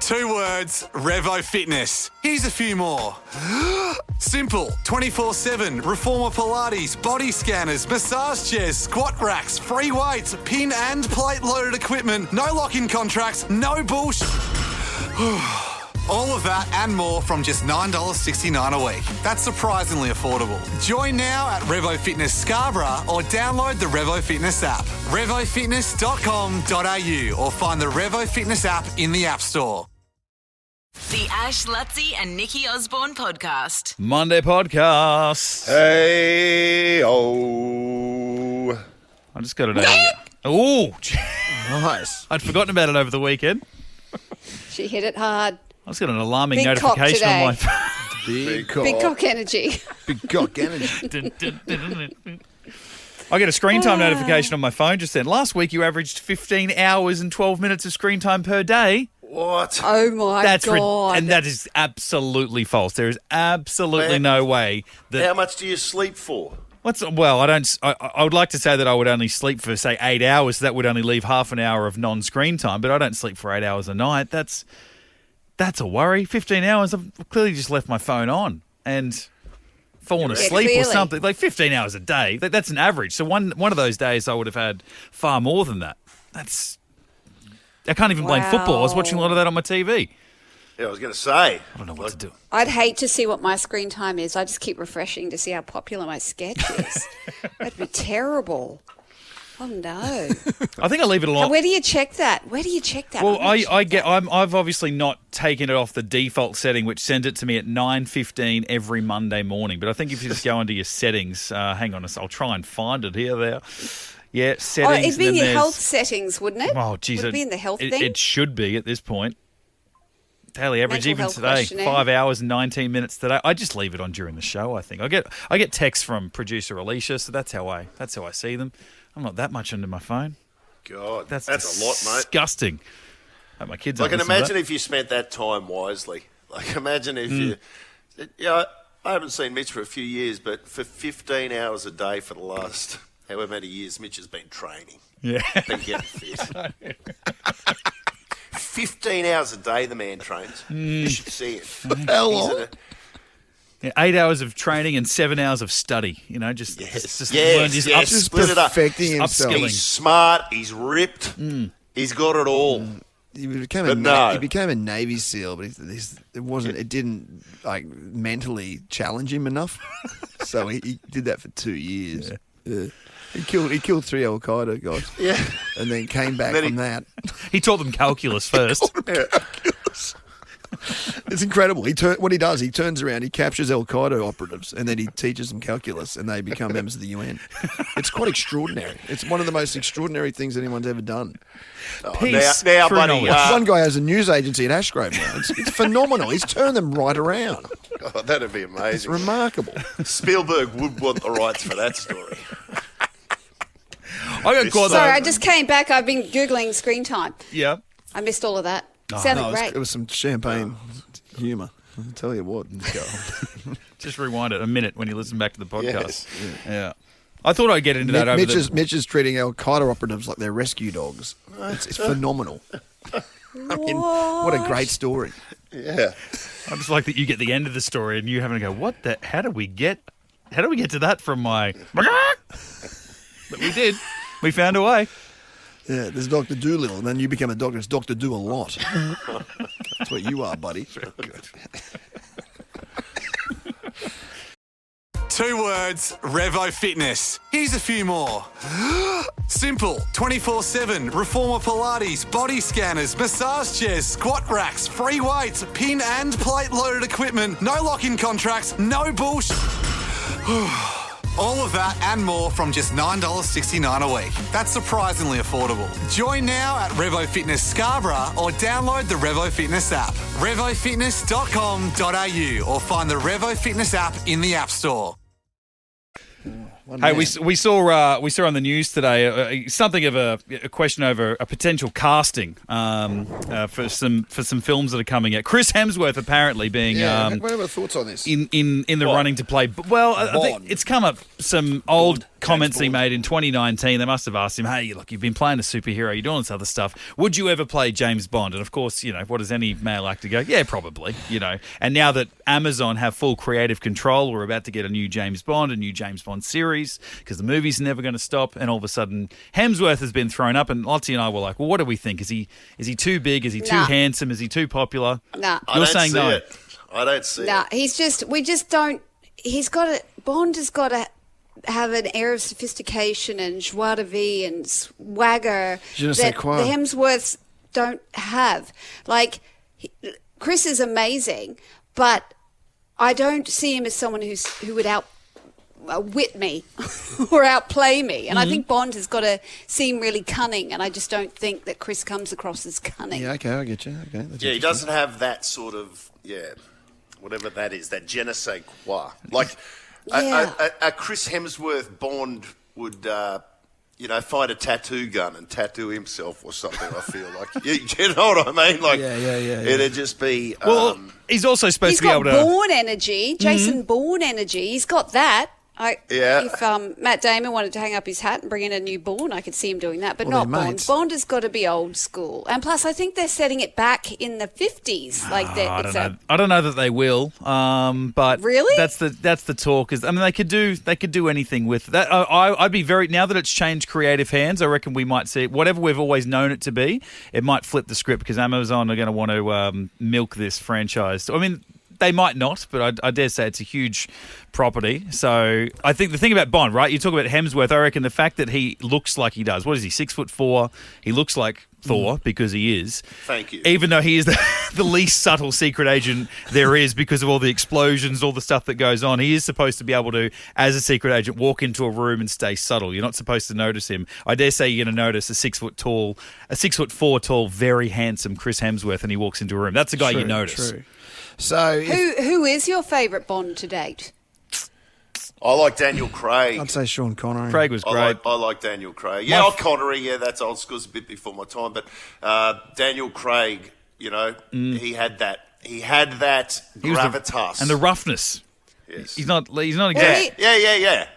2 words, Revo Fitness. Here's a few more. Simple, 24/7, reformer Pilates, body scanners, massage chairs, squat racks, free weights, pin and plate loaded equipment, no lock-in contracts, no bullshit. All of that and more from just $9.69 a week. That's surprisingly affordable. Join now at Revo Fitness Scarborough or download the Revo Fitness app. RevoFitness.com.au or find the Revo Fitness app in the App Store. The Ash, Lutzi and Nikki Osborne podcast. Monday podcast. Hey, oh. I just got it out. Oh, Nice. I'd forgotten about it over the weekend. She hit it hard. I just got an alarming Big cock notification on my today. phone. Big cock. Big cock energy. Big cock energy. I get a screen time notification on my phone just then. Last week you averaged 15 hours and 12 minutes of screen time per day. What? Oh my God. And that is absolutely false. There is absolutely no way that... How much do you sleep for? I would like to say that I would only sleep for, say, 8 hours. So that would only leave half an hour of non-screen time, but I don't sleep for 8 hours a night. That's a worry. 15 hours, I've clearly just left my phone on and fallen asleep or something. Like 15 hours a day, that's an average. So one of those days I would have had far more than that. I can't even blame football. I was watching a lot of that on my TV. Yeah, I was going to say. I don't know what to do. I'd hate to see what my screen time is. I just keep refreshing to see how popular my sketch is. That'd be terrible. Oh no! I think I leave it alone. Where do you check that? Well, I've obviously not taken it off the default setting, which sends it to me at 9:15 every Monday morning. But I think if you just go into your settings, hang on, I'll try and find it here. There, yeah, settings. Oh, it'd be in your health settings, wouldn't it? Oh, geez, would it be in the health thing? It should be at this point. Daily average, Mental even today, 5 hours and 19 minutes today. I just leave it on during the show. I think I get texts from producer Alicia, so that's how I see them. I'm not that much into my phone. God, that's a lot, mate. Disgusting. Hope my kids. I can imagine if you spent that time wisely. Like, imagine if you. Yeah, I haven't seen Mitch for a few years, but for 15 hours a day for the last however many years, Mitch has been training. Yeah, been getting fit. 15 hours a day, the man trains. You should see it. How long? Yeah, 8 hours of training and 7 hours of study. You know, just learned his just perfecting himself. He's smart. He's ripped. He's got it all. He became a Navy SEAL, but it didn't like mentally challenge him enough. So he did that for 2 years. Yeah. He killed 3 Al Qaeda guys. Yeah, and then came back from that. He taught them calculus first. It's incredible. What he does, he turns around, he captures Al Qaeda operatives, and then he teaches them calculus, and they become members of the UN. It's quite extraordinary. It's one of the most extraordinary things anyone's ever done. Peace, now buddy. One guy has a news agency at Ashgrove now. It's phenomenal. He's turned them right around. Oh, that'd be amazing. It's remarkable. Spielberg would want the rights for that story. Sorry, I just came back. I've been Googling screen time. Yeah. I missed all of that. Sounded great. It was some champagne humour. I'll tell you what. Just rewind it a minute when you listen back to the podcast. Yes. Yeah. I thought I'd get into that over Mitch is treating Al Qaeda operatives like they're rescue dogs. It's phenomenal. I mean, what a great story. Yeah. I just like that you get the end of the story and you having to go, how do we get to that from my... But we did. We found a way. Yeah, there's Dr. Doolittle, and then you become a doctor. It's Dr. Do-a-lot. That's what you are, buddy. Very good. 2 words, Revo Fitness. Here's a few more. Simple, 24/7, reformer Pilates, body scanners, massage chairs, squat racks, free weights, pin and plate loaded equipment, no lock-in contracts, no bullshit. All of that and more from just $9.69 a week. That's surprisingly affordable. Join now at Revo Fitness Scarborough or download the Revo Fitness app. RevoFitness.com.au or find the Revo Fitness app in the App Store. Hey, we saw on the news today something of a question over a potential casting for some films that are coming out. Chris Hemsworth apparently being what are your thoughts on this? in the running to play. Well, I think it's come up some old comments he made in 2019. They must have asked him, hey, look, you've been playing a superhero, you're doing this other stuff. Would you ever play James Bond? And of course, what does any male actor go? Yeah, probably, And now that Amazon have full creative control, we're about to get a new James Bond series because the movie's never going to stop. And all of a sudden, Hemsworth has been thrown up, and Lottie and I were like, well, what do we think? Is he too big? Is he too handsome? Is he too popular? Nah. You're saying no. I don't see it. Nah, we just don't. Bond has got to have an air of sophistication and joie de vivre and swagger Je ne that sais the quoi. Hemsworths don't have. Like, Chris is amazing, but I don't see him as someone who would outwit me or outplay me. And I think Bond has got to seem really cunning, and I just don't think that Chris comes across as cunning. Yeah, okay, I get you. Okay, that's He doesn't have that sort of, whatever that is, that je ne sais quoi. Like, a Chris Hemsworth Bond would, find a tattoo gun and tattoo himself or something, I feel like. You know what I mean? Like, it'd just be... Well, he's also supposed to be able to... He's got Bourne energy, Jason Bourne energy. He's got that. If Matt Damon wanted to hang up his hat and bring in a new Bourne, I could see him doing that, but not Bond. mates. Bond has got to be old school. And plus, I think they're setting it back in the 50s. I don't know that they will. But Really? that's the talk. They could do anything with that. I'd be very, now that it's changed creative hands, I reckon we might see whatever we've always known it to be. It might flip the script because Amazon are going to want to milk this franchise. I mean, they might not, but I dare say it's a huge property. So I think the thing about Bond, right? You talk about Hemsworth. I reckon the fact that he looks like he does. What is he? 6'4". He looks like Thor because he is. Thank you. Even though he is the least subtle secret agent there is because of all the explosions, all the stuff that goes on. He is supposed to be able to, as a secret agent, walk into a room and stay subtle. You're not supposed to notice him. I dare say you're going to notice a 6'4" tall, very handsome Chris Hemsworth, and he walks into a room. That's the guy you notice. True. So Who is your favourite Bond to date? I like Daniel Craig. I'd say Sean Connery. Craig was great. I like Daniel Craig. Yeah, Connery, that's old school. It's a bit before my time. But Daniel Craig, he had that. He had that gravitas. And the roughness. Yes. He's not exactly... Yeah.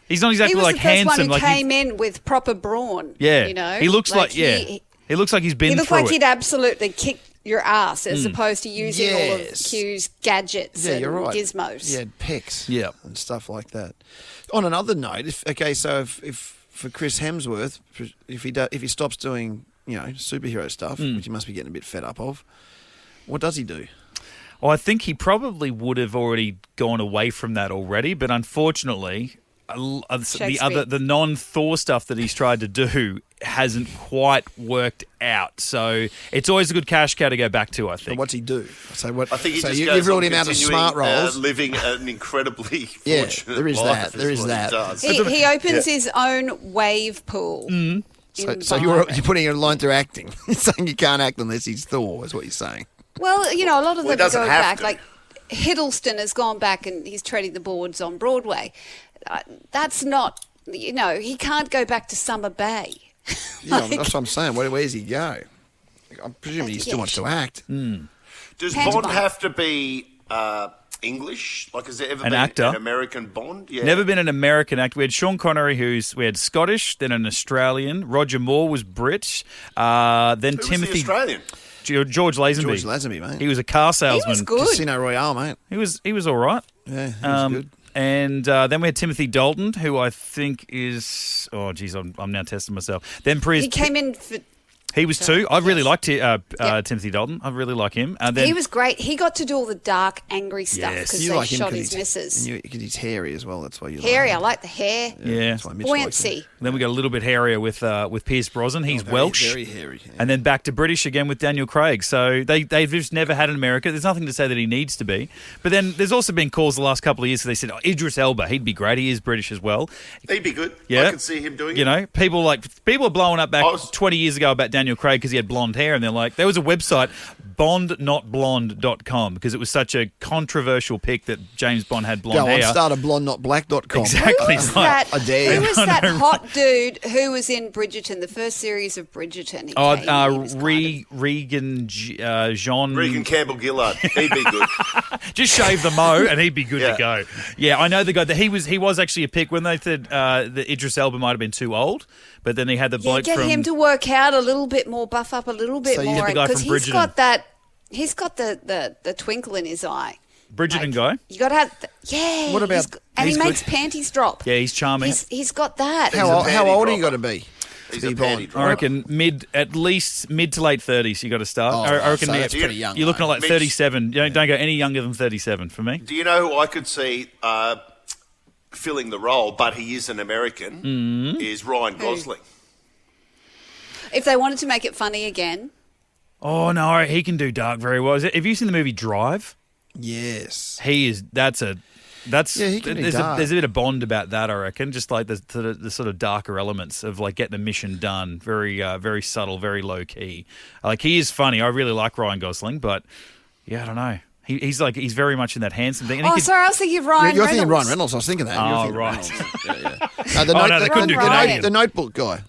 He's not exactly like handsome. He was the first one who like came in with proper brawn. Yeah. He looks like he looks like he's been through it. He looked like he'd absolutely kick your ass as opposed to using all of Q's gadgets and gizmos. Yeah, pecs and stuff like that. On another note, if for Chris Hemsworth, if he stops doing, superhero stuff, which he must be getting a bit fed up of, what does he do? Well, I think he probably would have already gone away from that already, but unfortunately, the non-Thor stuff that he's tried to do hasn't quite worked out. So it's always a good cash cow to go back to, I think. So what's he do? So what? I think he just you've ruled him out of smart roles. Living an incredibly fortunate there is life. There is that. He opens his own wave pool. So you're putting a line through acting. You're saying you can't act unless he's Thor, is what you're saying. Well, a lot of them doesn't go have back. to. Like Hiddleston has gone back and he's treading the boards on Broadway. That's not, he can't go back to Summer Bay. That's what I'm saying. Where does he go? I'm presuming he still wants to act. Does Bond have to be English? Like, has there ever been actor? an American Bond? Yeah. Never been an American actor. We had Sean Connery, we had Scottish, then an Australian. Roger Moore was British. Then Who Timothy... was the Australian? George Lazenby. George Lazenby, mate. He was a car salesman. He was good. Casino Royale, mate. He was all right. Yeah, he was good. And then we had Timothy Dalton, who I think is... Oh, geez, I'm now testing myself. Then He came in for... He was too. I really liked Timothy Dalton. I really like him. And then he was great. He got to do all the dark, angry stuff because You they like him shot 'cause his missus. Because he's hairy as well. That's why you Hairy, like I like the hair. Yeah. That's why Mitch likes him. Buoyancy. Then we got a little bit hairier with Pierce Brosnan. He's Welsh. Very hairy. Yeah. And then back to British again with Daniel Craig. So they've just never had an America. There's nothing to say that he needs to be. But then there's also been calls the last couple of years where they said, Idris Elba, he'd be great. He is British as well. He'd be good. Yeah. I could see him doing it. People are blowing up back 20 years ago about Daniel Craig because he had blonde hair. And they're like, there was a website, bondnotblonde.com because it was such a controversial pick that James Bond had blonde Go hair. on, start a blondnotblack.com. Exactly. Who was Like- that? I dare you. Who was that hot dude who was in Bridgerton, the first series of Bridgerton? He came in, he was Regan Jean. Regan Campbell Gillard. He'd be good. Just shave the mo and he'd be good Yeah. to go. Yeah, I know the guy. That he was actually a pick when they said that Idris Elba might have been too old, but then he had the Yeah, bloke get from. him to work out a little bit more, buff up a little bit So you more, get the guy because from he's Bridgerton. got that. He's got the twinkle in his eye. Bridgerton Like, guy. You got to have. Yeah. What about- he's got- and he he's makes good. panties drop. Yeah, he's charming. He's got that. How panty old are you dropper. got to be? He's to a be panty Bond? dropper. I reckon at least mid to late 30s. You got to start. Oh, I reckon so that's pretty young. You're looking at like Mitch- 37. Don't go any younger than 37 for me. Do you know who I could see filling the role, but he is an American, is Ryan Gosling. If they wanted to make it funny again, Oh no, he can do dark very well. Have you seen the movie Drive? Yes. He is. That's Yeah, he can do there's dark. there's a bit of Bond about that, I reckon. Just like the sort of darker elements of like getting a mission done. Very very subtle, very low key. Like he is funny. I really like Ryan Gosling, but yeah, I don't know. He's very much in that handsome thing. And he could- sorry, I was thinking of Ryan You're Reynolds. thinking Ryan Reynolds. I was thinking that. You're Oh, thinking right. Reynolds. Yeah. no, they couldn't do Canadian. The Notebook guy.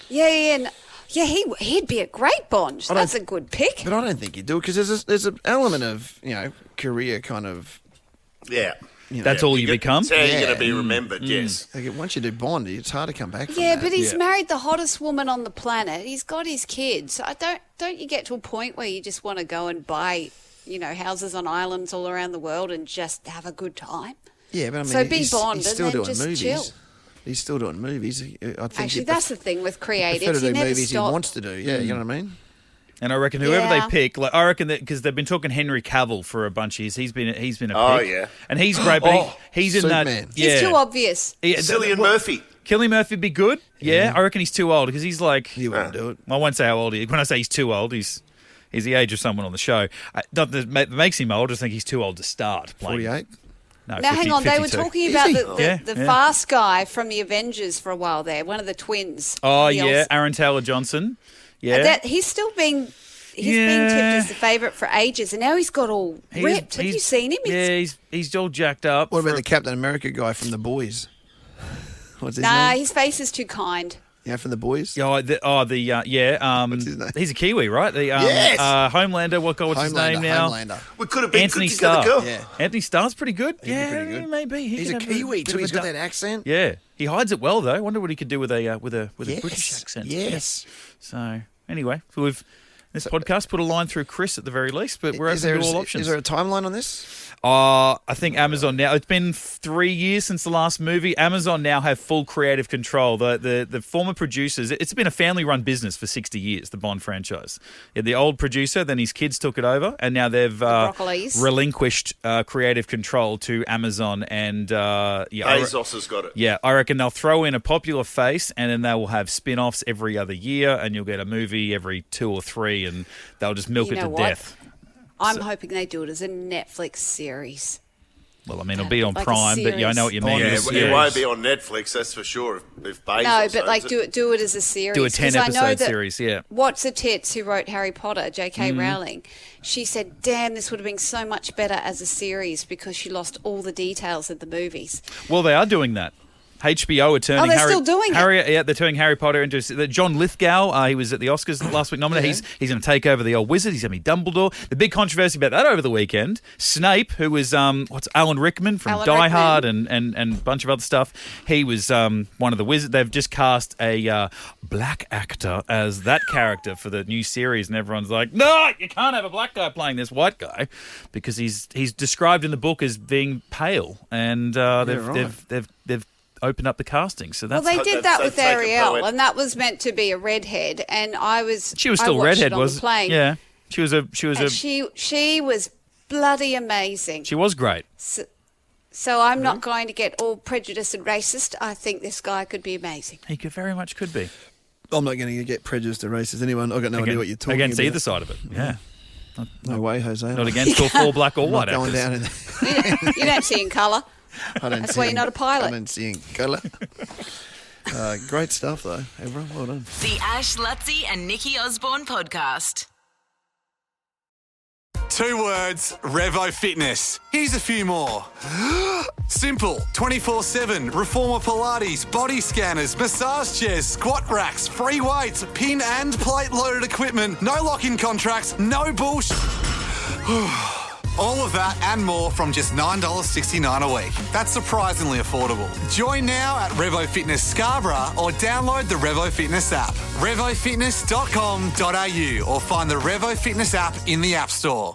Yeah, he'd be a great Bond. That's a good pick. But I don't think he'd do it because there's an element of, career kind of... Yeah. That's all you become. That's how you're Yeah. going to be remembered, yes. Like, once you do Bond, it's hard to come back from Yeah, that. but he's married the hottest woman on the planet. He's got his kids. Don't you get to a point where you just want to go and buy, houses on islands all around the world and just have a good time? Yeah, but I mean, So be he's, Bond he's and still then doing just movies. chill. He's still doing movies. I think Actually, he'd that's the thing with prefer creatives. to do You never movies stop. he wants to do. Yeah, you know what I mean? And I reckon whoever Yeah. they pick, like I reckon that because they've been talking Henry Cavill for a bunch of years. He's been a pick. Oh, yeah. And he's great, but he's in that. Superman. Yeah. He's too obvious. Yeah, Cillian Murphy. Cillian Murphy would be good. Yeah, I reckon he's too old because he's like. He wouldn't do it. I won't say how old he is. When I say he's too old, he's the age of someone on the show. Not that it makes him old. I just think he's too old to start playing. 48? No, Now, 50, hang on. They were 52. talking about he? the Yeah. fast guy from the Avengers for a while there, one of the twins. Oh The yeah, Els- Aaron Taylor Johnson. Yeah, That he's still being tipped as the favourite for ages, and now he's got all He is- ripped. Have you seen him? Yeah, he's all jacked up. What about for- the Captain America guy from The Boys? What's his Nah, name? his face is too kind. Yeah, from The Boys? What's his name? He's a Kiwi, right? The Yes! Homelander. What's his name now? Homelander. We could have been Anthony good together, Starr. girl. Yeah. Anthony Starr's pretty good. He'd be Yeah, pretty good. maybe. He's a could have Kiwi bit too. of He's a got dark- that accent. Yeah, he hides it well though. I wonder what he could do with a Yes. British accent. Yes. So anyway, so we've this podcast put a line through Chris at the very least, but we're open to all options. Is there a timeline on this? I think Amazon now. It's been 3 years since the last movie. Amazon now have full creative control. The former producers. It's been a family-run business for 60 years. The Bond franchise. Yeah, the old producer, then his kids took it over, and now they've Broccolis. relinquished creative control to Amazon. And Bezos has got it. yeah, I reckon they'll throw in a popular face, and then they will have spin-offs every other year, and you'll get a movie every 2 or 3, and they'll just milk You it to know what? death. I'm hoping they do it as a Netflix series. Well, I mean, it'll be on Like a Prime, but yeah, I know what you mean. Yeah, It's- it won't be on Netflix, that's for sure. If Bezos No, but owns like it. do it as a series. Do a 'Cause I know 10-episode that series, yeah. What's a Tits, who wrote Harry Potter, J.K. Mm-hmm. Rowling, she said, "Damn, this would have been so much better as a series because she lost all the details of the movies." Well, they are doing that. HBO are turning they're still doing it? Yeah, they're turning Harry Potter into John Lithgow. He was at the Oscars last week nominated. He's going to take over the old wizard. He's going to be Dumbledore. The big controversy about that over the weekend. Snape, who was Alan Rickman from Alan Die Rickman. Hard and a bunch of other stuff. He was one of the wizards. They've just cast a black actor as that character for the new series, and everyone's like, "No, you can't have a black guy playing this white guy," because he's described in the book as being pale, and they've opened up the casting. So Well, that's they did that that's with like a Ariel, poet. and that was meant to be a redhead, and she was I still watched redhead, it on was the plane. yeah. She was And she was bloody amazing. she was great. So I'm not going to get all prejudiced and racist. I think this guy could be amazing. He very much could be I'm not going to get prejudiced or racist. Anyone? I've got no idea what you're talking against about. either side of it. Yeah, No way, Jose. not against or for black or I'm white not going actors. down in there. You don't see in colour. I don't That's see why you're not a pilot. I don't see in colour. Great stuff, though. Everyone, well done. The Ash, Lutzi and Nikki Osborne podcast. 2 words, Revo Fitness. Here's a few more. Simple, 24/7, reformer Pilates, body scanners, massage chairs, squat racks, free weights, pin and plate loaded equipment, no lock-in contracts, no bullshit. All of that and more from just $9.69 a week. That's surprisingly affordable. Join now at Revo Fitness Scarborough or download the Revo Fitness app. RevoFitness.com.au or find the Revo Fitness app in the App Store.